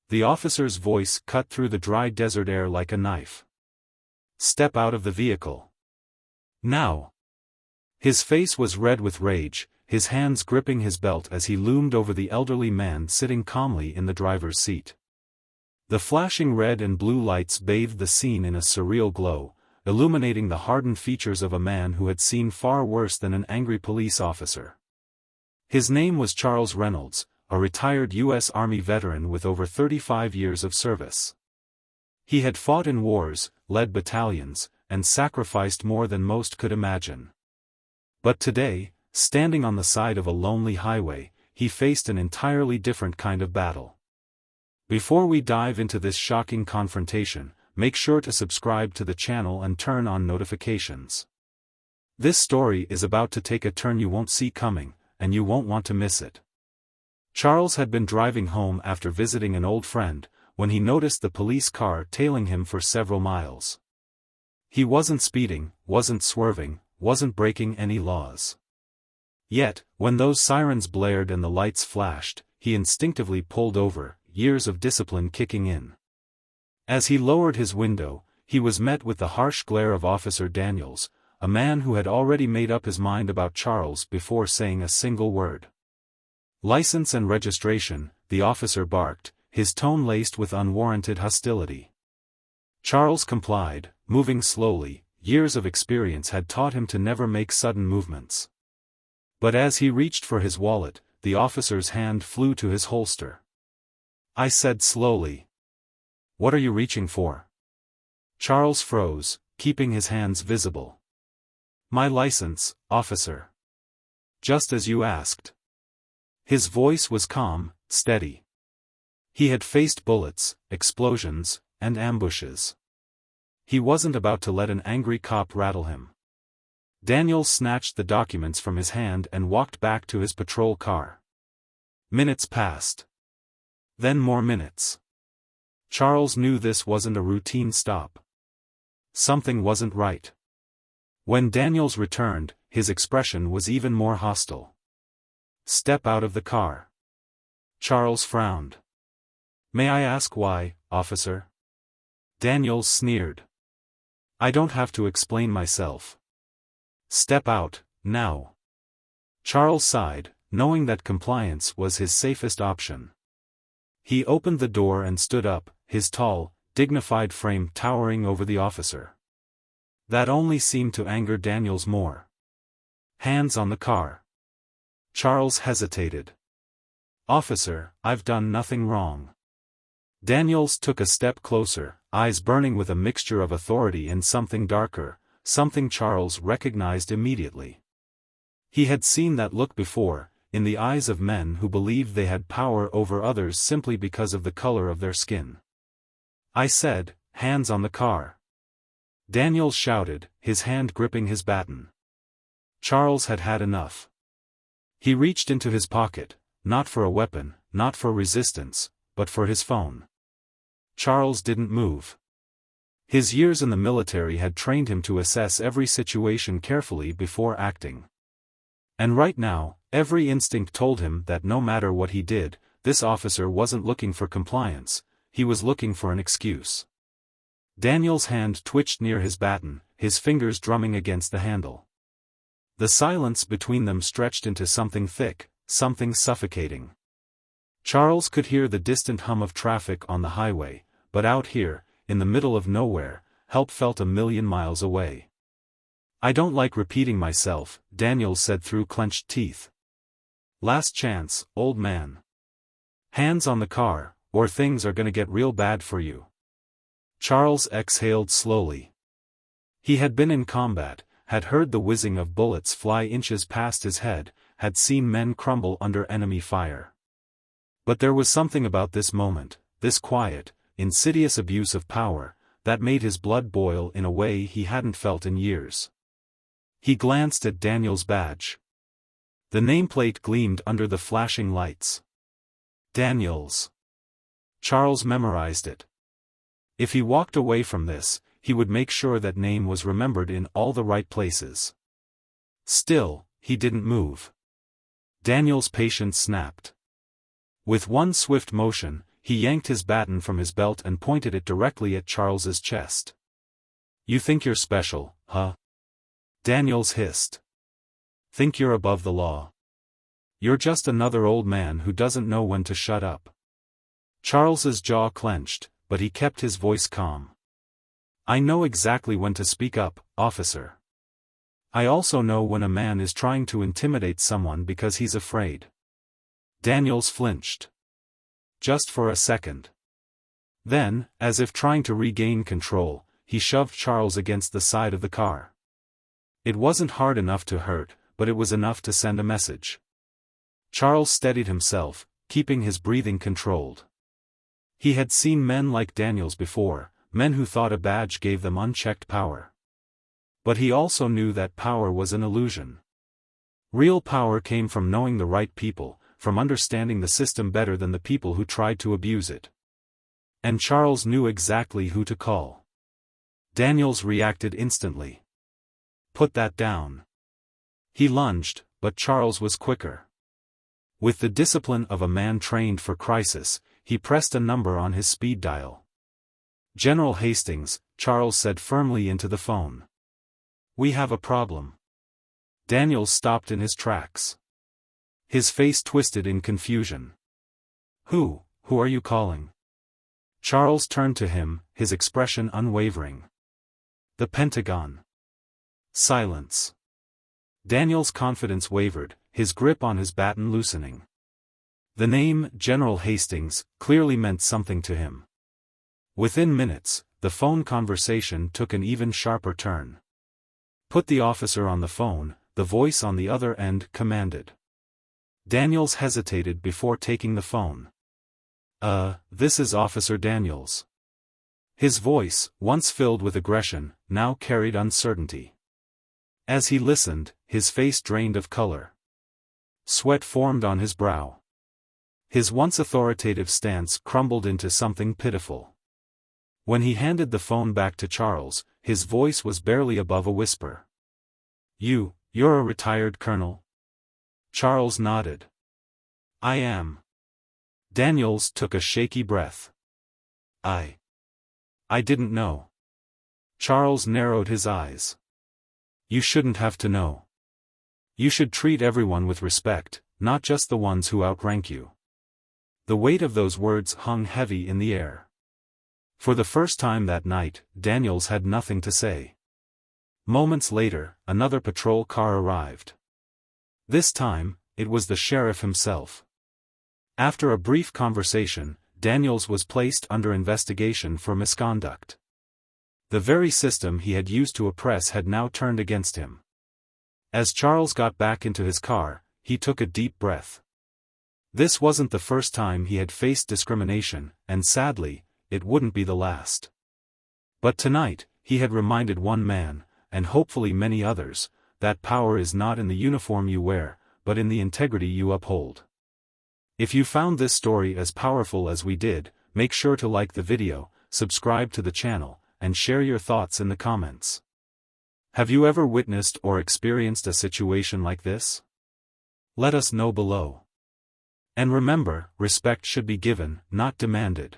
The officer's voice cut through the dry desert air like a knife. "Step out of the vehicle. Now." His face was red with rage, his hands gripping his belt as he loomed over the elderly man sitting calmly in the driver's seat. The flashing red and blue lights bathed the scene in a surreal glow, illuminating the hardened features of a man who had seen far worse than an angry police officer. His name was Charles Reynolds, a retired U.S. Army veteran with over 35 years of service. He had fought in wars, led battalions, and sacrificed more than most could imagine. But today, standing on the side of a lonely highway, he faced an entirely different kind of battle. Before we dive into this shocking confrontation, make sure to subscribe to the channel and turn on notifications. This story is about to take a turn you won't see coming, and you won't want to miss it. Charles had been driving home after visiting an old friend, when he noticed the police car tailing him for several miles. He wasn't speeding, wasn't swerving, wasn't breaking any laws. Yet, when those sirens blared and the lights flashed, he instinctively pulled over, years of discipline kicking in. As he lowered his window, he was met with the harsh glare of Officer Daniels, a man who had already made up his mind about Charles before saying a single word. "License and registration," the officer barked, his tone laced with unwarranted hostility. Charles complied, moving slowly. Years of experience had taught him to never make sudden movements. But as he reached for his wallet, the officer's hand flew to his holster. "I said slowly. What are you reaching for?" Charles froze, keeping his hands visible. "My license, officer. Just as you asked." His voice was calm, steady. He had faced bullets, explosions, and ambushes. He wasn't about to let an angry cop rattle him. Daniels snatched the documents from his hand and walked back to his patrol car. Minutes passed. Then more minutes. Charles knew this wasn't a routine stop. Something wasn't right. When Daniels returned, his expression was even more hostile. "Step out of the car." Charles frowned. "May I ask why, officer?" Daniels sneered. "I don't have to explain myself. Step out, now." Charles sighed, knowing that compliance was his safest option. He opened the door and stood up, his tall, dignified frame towering over the officer. That only seemed to anger Daniels more. "Hands on the car." Charles hesitated. "Officer, I've done nothing wrong." Daniels took a step closer, eyes burning with a mixture of authority and something darker, something Charles recognized immediately. He had seen that look before, in the eyes of men who believed they had power over others simply because of the color of their skin. "I said, hands on the car." Daniels shouted, his hand gripping his baton. Charles had had enough. He reached into his pocket, not for a weapon, not for resistance, but for his phone. Charles didn't move. His years in the military had trained him to assess every situation carefully before acting. And right now, every instinct told him that no matter what he did, this officer wasn't looking for compliance, he was looking for an excuse. Daniel's hand twitched near his baton, his fingers drumming against the handle. The silence between them stretched into something thick, something suffocating. Charles could hear the distant hum of traffic on the highway, but out here, in the middle of nowhere, help felt a million miles away. "I don't like repeating myself," Daniels said through clenched teeth. "Last chance, old man. Hands on the car, or things are gonna get real bad for you." Charles exhaled slowly. He had been in combat, had heard the whizzing of bullets fly inches past his head, had seen men crumble under enemy fire. But there was something about this moment, this quiet, insidious abuse of power, that made his blood boil in a way he hadn't felt in years. He glanced at Daniel's badge. The nameplate gleamed under the flashing lights. Daniels. Charles memorized it. If he walked away from this, he would make sure that name was remembered in all the right places. Still, he didn't move. Daniel's patience snapped. With one swift motion, he yanked his baton from his belt and pointed it directly at Charles's chest. "You think you're special, huh?" Daniels hissed. "Think you're above the law? You're just another old man who doesn't know when to shut up." Charles's jaw clenched, but he kept his voice calm. "I know exactly when to speak up, officer. I also know when a man is trying to intimidate someone because he's afraid." Daniels flinched. Just for a second. Then, as if trying to regain control, he shoved Charles against the side of the car. It wasn't hard enough to hurt, but it was enough to send a message. Charles steadied himself, keeping his breathing controlled. He had seen men like Daniels before, men who thought a badge gave them unchecked power. But he also knew that power was an illusion. Real power came from knowing the right people, from understanding the system better than the people who tried to abuse it. And Charles knew exactly who to call. Daniels reacted instantly. "Put that down." He lunged, but Charles was quicker. With the discipline of a man trained for crisis, he pressed a number on his speed dial. "General Hastings," Charles said firmly into the phone. "We have a problem." Daniels stopped in his tracks. His face twisted in confusion. Who are you calling?" Charles turned to him, his expression unwavering. "The Pentagon." Silence. Daniels' confidence wavered, his grip on his baton loosening. The name, General Hastings, clearly meant something to him. Within minutes, the phone conversation took an even sharper turn. "Put the officer on the phone," the voice on the other end commanded. Daniels hesitated before taking the phone. This is Officer Daniels." His voice, once filled with aggression, now carried uncertainty. As he listened, his face drained of color. Sweat formed on his brow. His once authoritative stance crumbled into something pitiful. When he handed the phone back to Charles, his voice was barely above a whisper. You're a retired colonel?" Charles nodded. "I am." Daniels took a shaky breath. I didn't know." Charles narrowed his eyes. "You shouldn't have to know. You should treat everyone with respect, not just the ones who outrank you." The weight of those words hung heavy in the air. For the first time that night, Daniels had nothing to say. Moments later, another patrol car arrived. This time, it was the sheriff himself. After a brief conversation, Daniels was placed under investigation for misconduct. The very system he had used to oppress had now turned against him. As Charles got back into his car, he took a deep breath. This wasn't the first time he had faced discrimination, and sadly, it wouldn't be the last. But tonight, he had reminded one man, and hopefully many others, that power is not in the uniform you wear, but in the integrity you uphold. If you found this story as powerful as we did, make sure to like the video, subscribe to the channel, and share your thoughts in the comments. Have you ever witnessed or experienced a situation like this? Let us know below. And remember, respect should be given, not demanded.